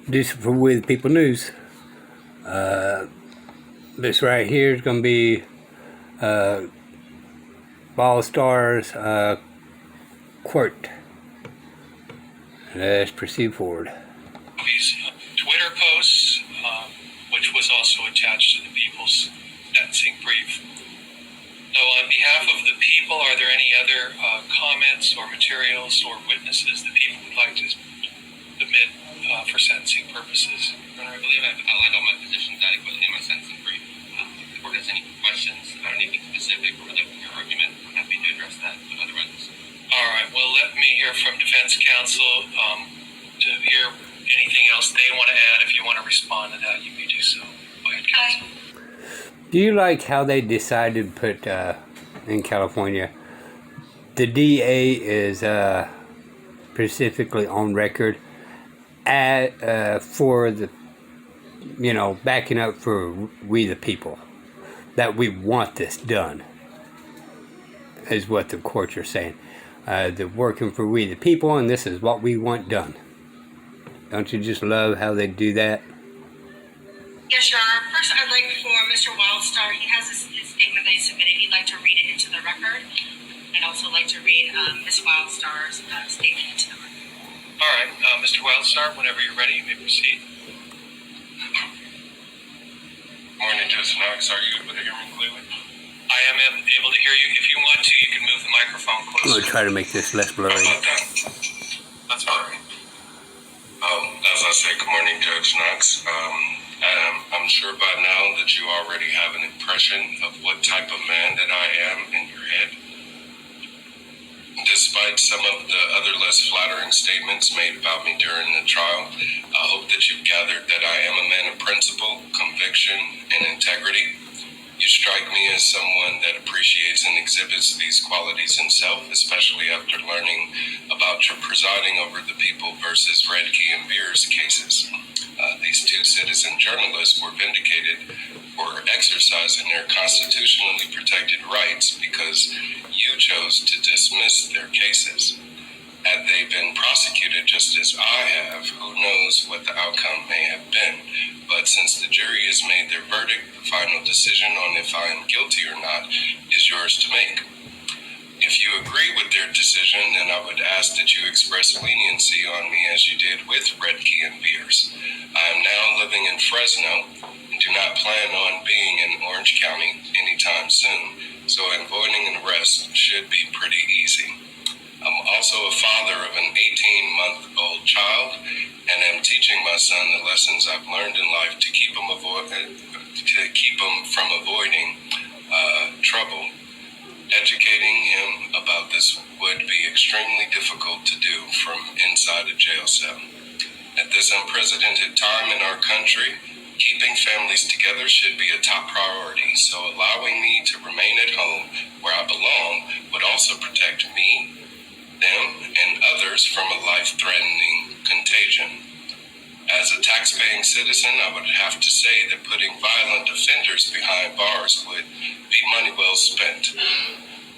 This is for With People News. This right here is going to be WildStar's quote. Let's proceed forward. These Twitter posts, which was also attached to the People's sentencing brief. So on behalf of the people, are there any other comments or materials or witnesses that people would like to submit for sentencing purposes? I believe I've outlined all my positions adequately in my sentencing brief. If the court has any questions about anything specific or your argument, I'm happy to address that, but otherwise. All right, well, let me hear from defense counsel to hear anything else they want to add. If you want to respond to that, you may do so. Go ahead, counsel. Do you like how they decided to put in California, the DA is specifically on record for the, backing up for we the people, that we want this done, is what the courts are saying. They're working for we the people, and this is what we want done. Don't you just love how they do that? Yes, Your Honor. First, I'd like for Mr. WildStar, he has his statement that he submitted. He'd like to read it into the record. I'd also like to read Ms. WildStar's statement into the record. All right, Mr. WildStar, whenever you're ready, you may proceed. Morning, Judge Knox. Are you able to hear me clearly? I am able to hear you. If you want to, you can move the microphone I'm closer. going to try to make this less blurry. How about that? That's all right. As I said, good morning, Judge Knox. I'm sure by now that you already have an impression of what type of man that I am in your head. Despite some of the other less flattering statements made about me during the trial, I hope that you've gathered that I am a man of principle, conviction, and integrity. You strike me as someone that appreciates and exhibits these qualities himself, especially after learning about your presiding over the people versus Redkey and Beers cases. These two citizen journalists were vindicated for exercising their constitutionally protected rights because you chose to dismiss their cases. Had they been prosecuted just as I have, who knows what the outcome may have been. But since the jury has made their verdict, the final decision on if I am guilty or not is yours to make. If you agree with their decision, then I would ask that you express leniency on me as you did with Redkey and Beers. I am now living in Fresno and do not plan on being in Orange County anytime soon, so avoiding an arrest should be pretty easy. I'm also a father of an 18-month-old child and am teaching my son the lessons I've learned in life to keep him from avoiding trouble. Educating him about this would be extremely difficult to do from inside a jail cell. At this unprecedented time in our country, keeping families together should be a top priority, so allowing me to remain at home where I belong would also protect me, them, and others from a life-threatening contagion. As a tax-paying citizen, I would have to say that putting violent offenders behind bars would be money well spent,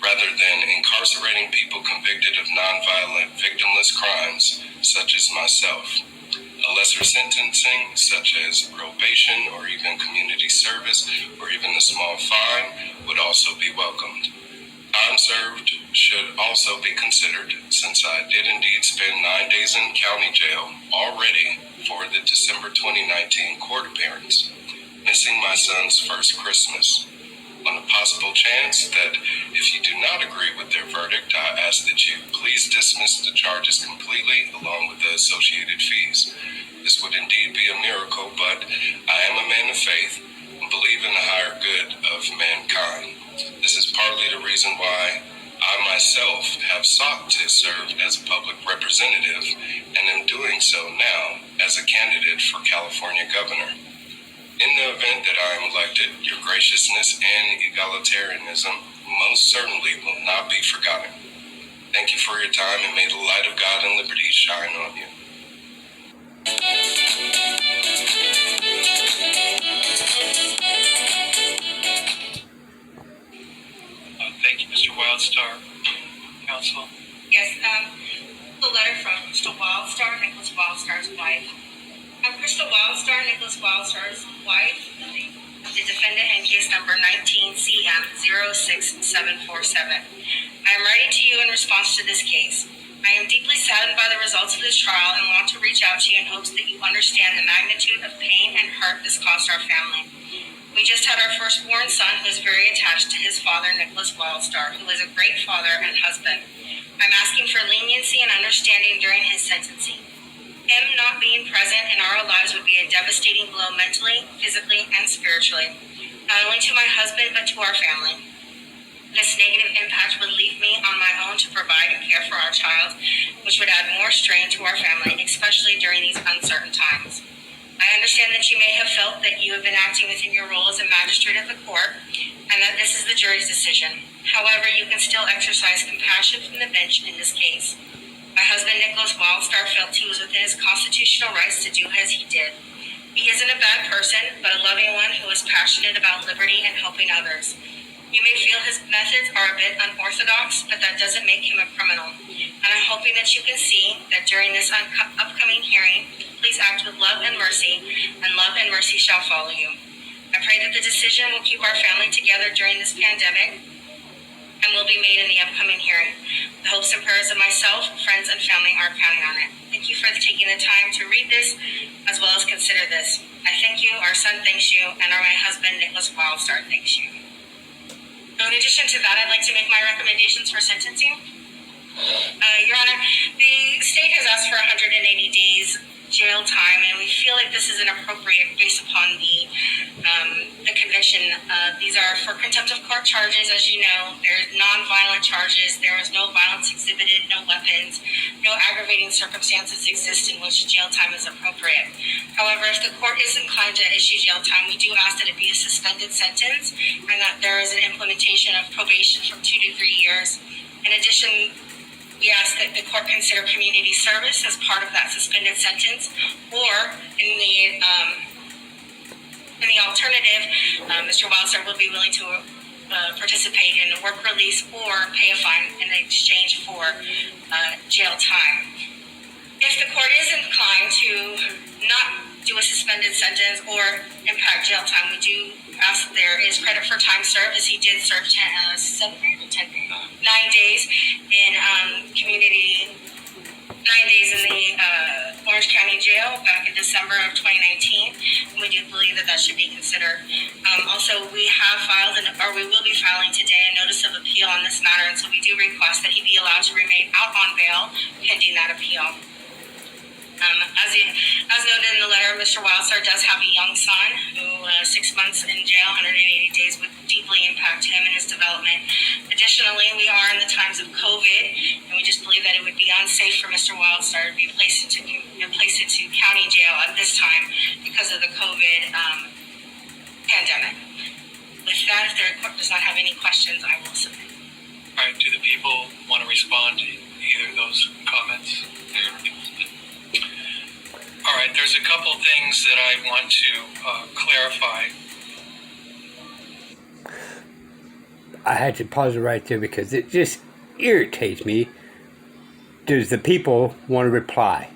rather than incarcerating people convicted of nonviolent, victimless crimes, such as myself. A lesser sentencing, such as probation or even community service, or even a small fine, would also be welcomed. Time served should also be considered, since I did indeed spend 9 days in county jail already for the December 2019 court appearance, missing my son's first Christmas. On a possible chance that if you do not agree with their verdict, I ask that you please dismiss the charges completely along with the associated fees. This would indeed be a miracle, but I am a man of faith and believe in the higher good of mankind. This is partly the reason why I myself have sought to serve as a public representative and am doing so now as a candidate for California governor. In the event that I am elected, your graciousness and egalitarianism most certainly will not be forgotten. Thank you for your time, and may the light of God and liberty shine on you. Thank you, Mr. WildStar. Counsel? Yes, the letter from Mr. WildStar, Nicholas WildStar's wife. I'm Crystal WildStar, Nicholas WildStar's wife, the defendant in case number 19CM06747. I am writing to you in response to this case. I am deeply saddened by the results of this trial and want to reach out to you in hopes that you understand the magnitude of pain and hurt this caused our family. We just had our firstborn son who is very attached to his father, Nicholas WildStar, who is a great father and husband. I'm asking for leniency and understanding during his sentencing. Him not being present in our lives would be a devastating blow mentally, physically, and spiritually, not only to my husband, but to our family. This negative impact would leave me on my own to provide and care for our child, which would add more strain to our family, especially during these uncertain times. I understand that you may have felt that you have been acting within your role as a magistrate of the court, and that this is the jury's decision. However, you can still exercise compassion from the bench in this case. My husband, Nicholas WildStar, felt he was within his constitutional rights to do as he did. He isn't a bad person, but a loving one who is passionate about liberty and helping others. You may feel his methods are a bit unorthodox, but that doesn't make him a criminal. And I'm hoping that you can see that during this upcoming hearing, please act with love and mercy, and love and mercy shall follow you. I pray that the decision will keep our family together during this pandemic and will be made in the upcoming hearing. The hopes and prayers of myself, friends, and family are counting on it. Thank you for taking the time to read this, as well as consider this. I thank you, our son thanks you, and my husband, Nicholas WildStar, thanks you. So in addition to that, I'd like to make my recommendations for sentencing. Your Honor, the state has asked for 180 days jail time, and we feel like this is inappropriate based upon the conviction. These are for contempt of court charges, as you know. There's non-violent charges. There was no violence exhibited, no weapons, no aggravating circumstances exist in which jail time is appropriate. However, if the court is inclined to issue jail time, we do ask that it be a suspended sentence and that there is an implementation of probation from 2 to 3 years. In addition, we ask that the court consider community service as part of that suspended sentence, or in the alternative, Mr. WildStar will be willing to participate in work release or pay a fine in exchange for jail time. If the court is inclined to not do a suspended sentence or impact jail time, we do ask that there is credit for time served, as he did serve 9 days in community, 9 days in the Orange County Jail back in December of 2019. And we do believe that that should be considered. Also, we have filed, we will be filing today a notice of appeal on this matter, and so we do request that he be allowed to remain out on bail pending that appeal. As noted in the letter, Mr. WildStar does have a young son who 6 months in jail, 180 days would deeply impact him and his development. Additionally, we are in the times of COVID, and we just believe that it would be unsafe for Mr. WildStar to be placed into county jail at this time because of the COVID pandemic. With that, if the court does not have any questions, I will submit. All right, do the people want to respond to either of those comments? All right, there's a couple things that I want to clarify. I had to pause it right there because it just irritates me. Does the people want to reply?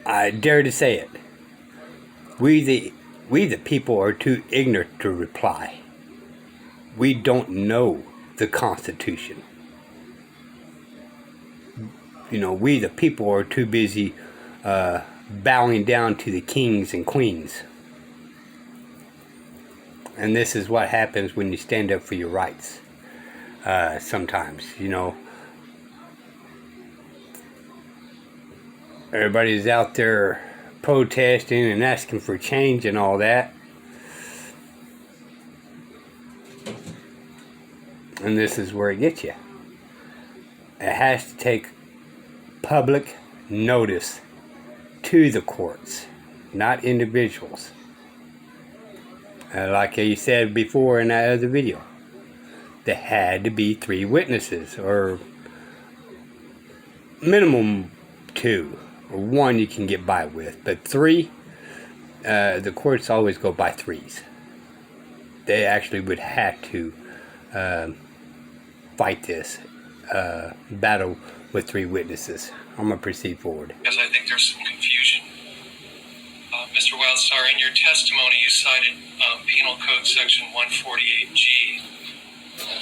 I dare to say it. We the people are too ignorant to reply. We don't know the Constitution. You know, we the people are too busy bowing down to the kings and queens. And this is what happens when you stand up for your rights. Sometimes, you know, everybody's out there protesting and asking for change and all that. And this is where it gets you. It has to take public notice to the courts, not individuals. Like you said before in that other video, there had to be 3 witnesses, or minimum 2, or 1 you can get by with, but 3, the courts always go by 3s. They actually would have to fight this battle with 3 witnesses. I'm going to proceed forward. Because I think there's some confusion. Mr. WildStar, in your testimony, you cited Penal Code Section 148G,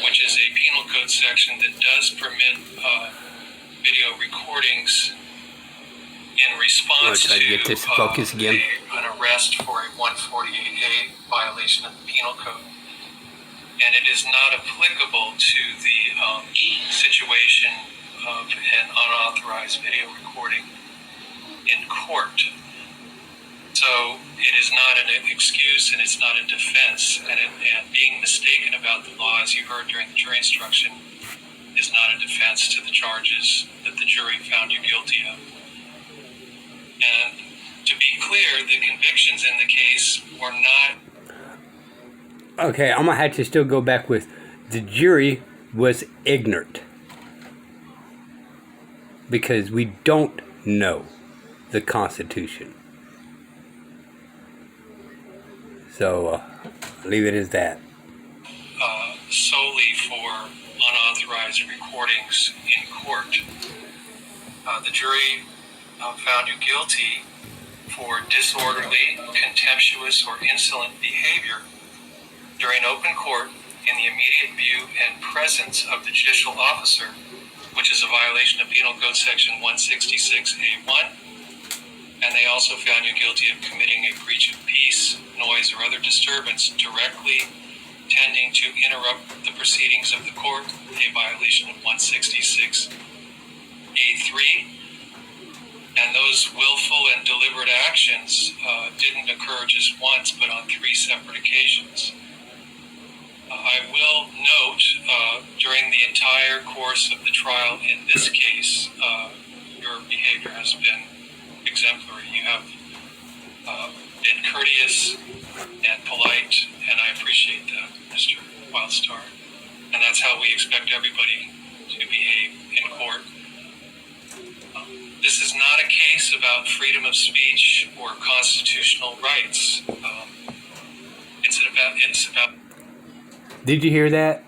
which is a penal code section that does permit video recordings in response try to get this focus again. an arrest for a 148A violation of the penal code. And it is not applicable to the situation of an unauthorized video recording in court. So it is not an excuse and it's not a defense. And being mistaken about the law, as you heard during the jury instruction, is not a defense to the charges that the jury found you guilty of. And to be clear, the convictions in the case were not... Okay, I'm going to have to still go back with the jury was ignorant. Because we don't know the Constitution. So, leave it as that. Solely for unauthorized recordings in court. The jury found you guilty for disorderly, contemptuous, or insolent behavior during open court in the immediate view and presence of the judicial officer, which is a violation of Penal Code Section 166A1. And they also found you guilty of committing a breach of peace, noise, or other disturbance directly tending to interrupt the proceedings of the court, a violation of 166A3. And those willful and deliberate actions didn't occur just once, but on 3 separate occasions. I will note, during the entire course of the trial in this case, your behavior has been exemplary. You have been courteous and polite, and I appreciate that, Mr. WildStar. And that's how we expect everybody to behave in court. This is not a case about freedom of speech or constitutional rights. It's about... Did you hear that?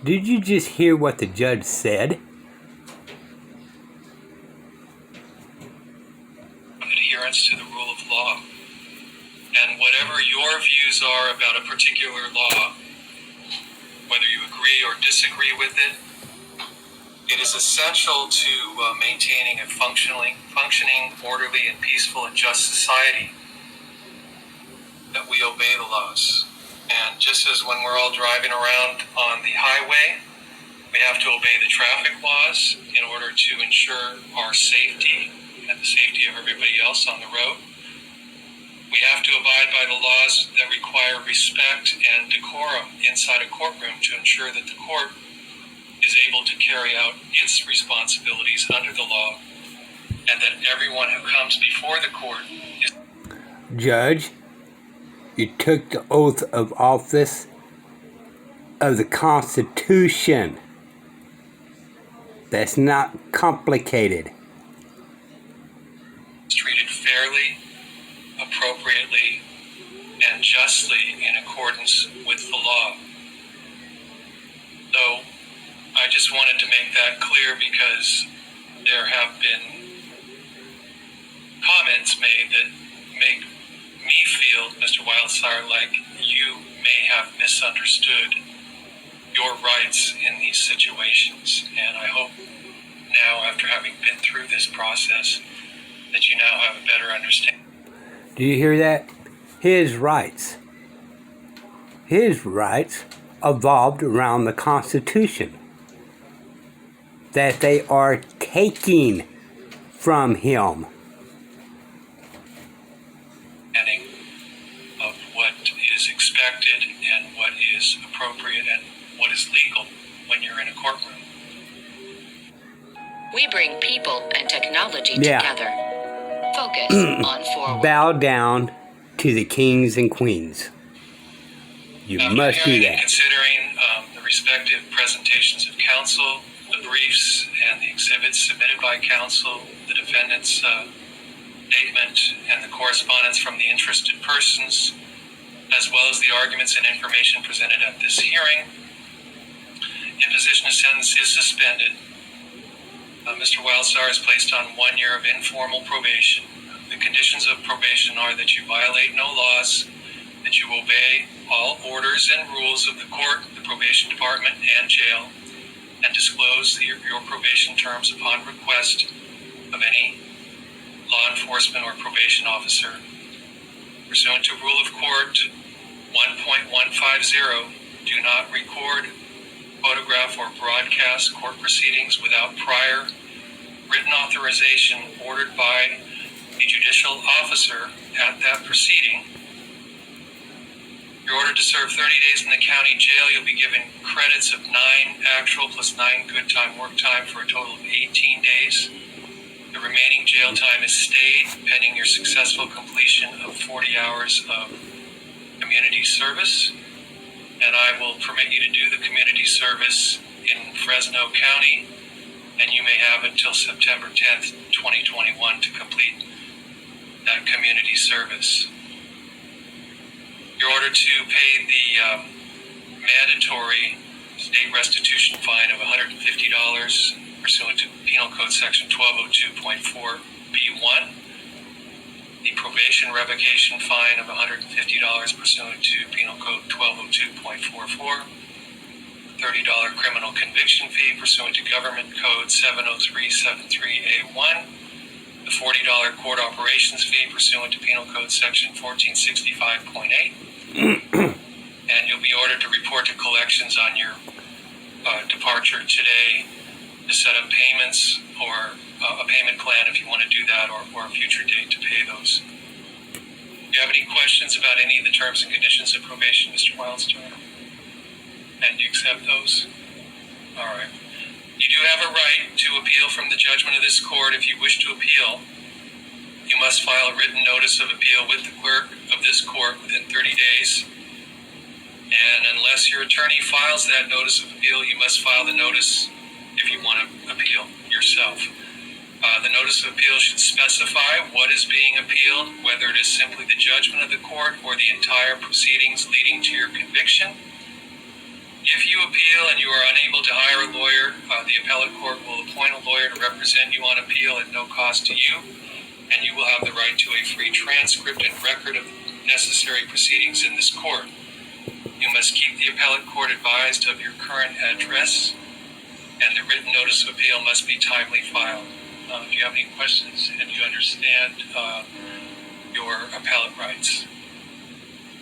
Did you just hear what the judge said? Adherence to the rule of law. And whatever your views are about a particular law, whether you agree or disagree with it, it is essential to maintaining a functioning, orderly, and peaceful and just society that we obey the laws. And just as when we're all driving around on the highway, we have to obey the traffic laws in order to ensure our safety and the safety of everybody else on the road. We have to abide by the laws that require respect and decorum inside a courtroom to ensure that the court is able to carry out its responsibilities under the law, and that everyone who comes before the court is... Judge, you took the oath of office of the Constitution. That's not complicated. treated fairly, appropriately, and justly in accordance with the law. So I just wanted to make that clear because there have been comments made that make me feel, Mr. WildStar, like you may have misunderstood your rights in these situations. And I hope now, after having been through this process, that you now have a better understanding. Do you hear that? His rights evolved around the Constitution that they are taking from him. Of what is expected and what is appropriate and what is legal when you're in a courtroom. We bring people and technology together. Focus on forward. Bow down to the kings and queens. You must do that. Considering the respective presentations of counsel, the briefs and the exhibits submitted by counsel, the defendant's statement, and the correspondence from the interested persons, as well as the arguments and information presented at this hearing. Imposition of sentence is suspended. Mr. WildStar is placed on 1 year of informal probation. The conditions of probation are that you violate no laws, that you obey all orders and rules of the court, the probation department, and jail, and disclose your probation terms upon request of any law enforcement or probation officer. Pursuant to Rule of Court 1.150, do not record, photograph, or broadcast court proceedings without prior written authorization ordered by a judicial officer at that proceeding. You're ordered to serve 30 days in the county jail. You'll be given credits of 9 actual plus 9 good time work time for a total of 18 days. The remaining jail time is stayed pending your successful completion of 40 hours of community service. And I will permit you to do the community service in Fresno County, and you may have until September 10th, 2021 to complete that community service. You're ordered to pay the mandatory state restitution fine of $150 pursuant to Penal Code Section 1202.4B1, the probation revocation fine of $150 pursuant to Penal Code 1202.44, $30 criminal conviction fee pursuant to Government Code 70373A1, the $40 court operations fee pursuant to Penal Code Section 1465.8, and you'll be ordered to report to collections on your departure today to set up payments or a payment plan if you want to do that, or a future date to pay those. Do you have any questions about any of the terms and conditions of probation, Mr. WildStar? And do you accept those? All right. You do have a right to appeal from the judgment of this court. If you wish to appeal, you must file a written notice of appeal with the clerk of this court within 30 days. And unless your attorney files that notice of appeal, you must file the notice if you want to appeal yourself. The notice of appeal should specify what is being appealed, whether it is simply the judgment of the court or the entire proceedings leading to your conviction. If you appeal and you are unable to hire a lawyer, the appellate court will appoint a lawyer to represent you on appeal at no cost to you, and you will have the right to a free transcript and record of necessary proceedings in this court. You must keep the appellate court advised of your current address, and the written notice of appeal must be timely filed. Do you have any questions, and do you understand your appellate rights?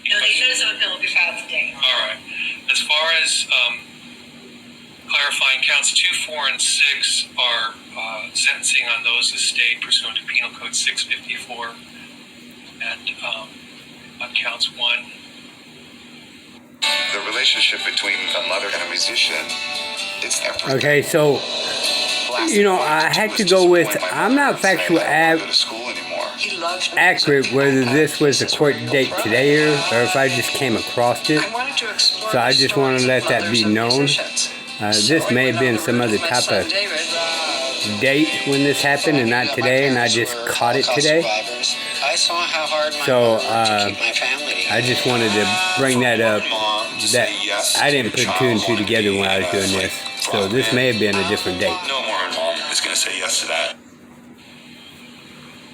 No, the notice of appeal will be filed today. All right. As far as clarifying, counts 2, 4, and 6 are sentencing on those as stayed pursuant to Penal Code 654, and on counts 1. The relationship between a mother and a musician is everything. Okay, so, you know, I had to go with, I'm not factual accurate whether this was the court date today or if I just came across it. So I just want to let that be known. This may have been some other type of date when this happened and not today, and I just caught it today. So I just wanted to bring that up, that I didn't put 2 and 2 together when I was doing this. So this may have been a different date. No more mom is going to say yes to that.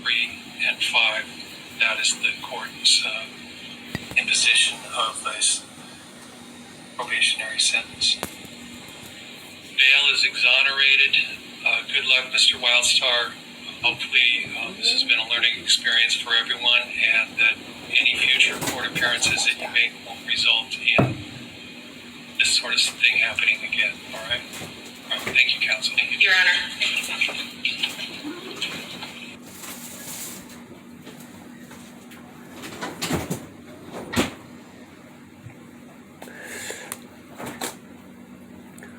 3 and 5, that is the court's imposition of this probationary sentence. Bail is exonerated. Good luck, Mr. WildStar. Hopefully this has been a learning experience for everyone, and that any future court appearances that you make won't result in this sort of thing happening again. All right? All right. Thank you, counsel. Thank you. Your Honor.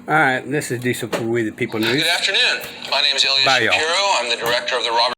All right, this is Diesel for We the People News. Good afternoon. My name is Ilya Bye, y'all. Shapiro. I'm the director of the Robert